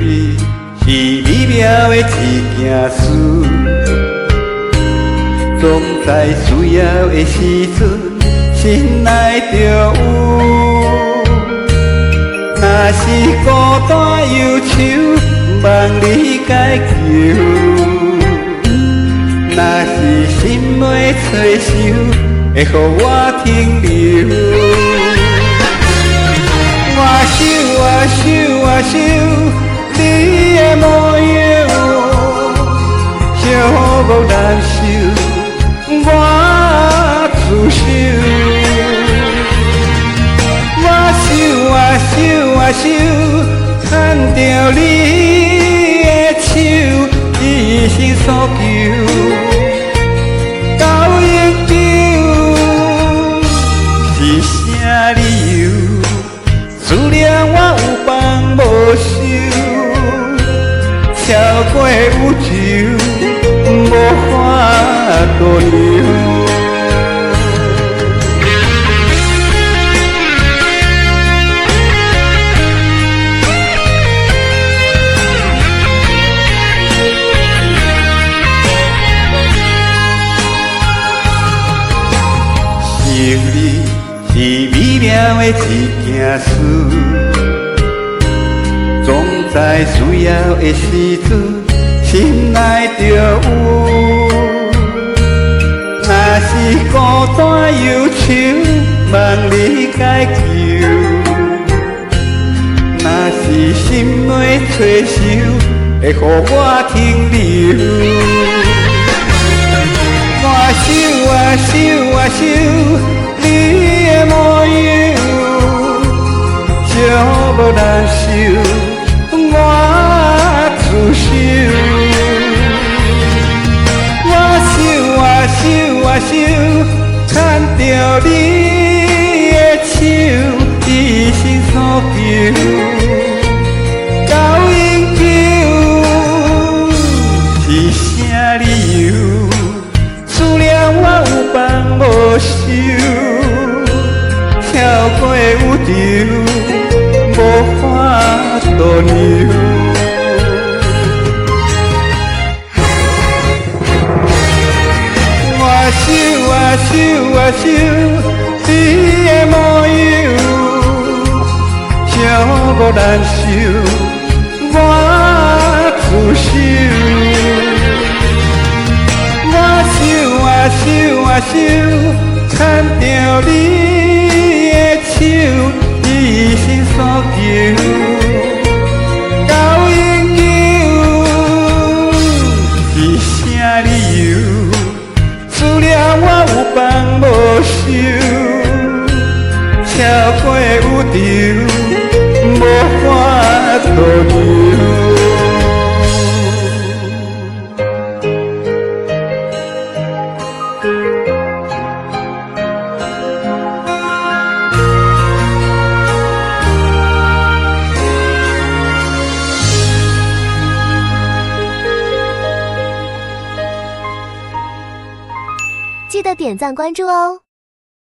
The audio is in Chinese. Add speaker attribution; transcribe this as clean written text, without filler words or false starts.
Speaker 1: 你是美妙的一件事，总在需要的时阵，心内就有。若是孤单忧愁，望你解救；若是心袂找想，会予我停留。我想你的模样，寂寞难受，我自首。我想牵着你的手，一生所求，到永久是啥理由？思念我有放无收，超过宇宙，无法度量。想你是美妙的一件事，总在需要的时阵，心内就有。若是孤单忧愁，望你解救；若是心袂找想，会予我停留。我想你的模样，寂寞难受，我自首。我想牵着你的手，一生所求，到永久是啥理由？思念我有放无收，超过宇宙，无法度量。我想你的模样，寂寞难受，我自首。我想牵着你的手，一生所求，到永久是啥理由？思念我有放无收，超过宇宙，无法度量。
Speaker 2: 记得点赞关注哦。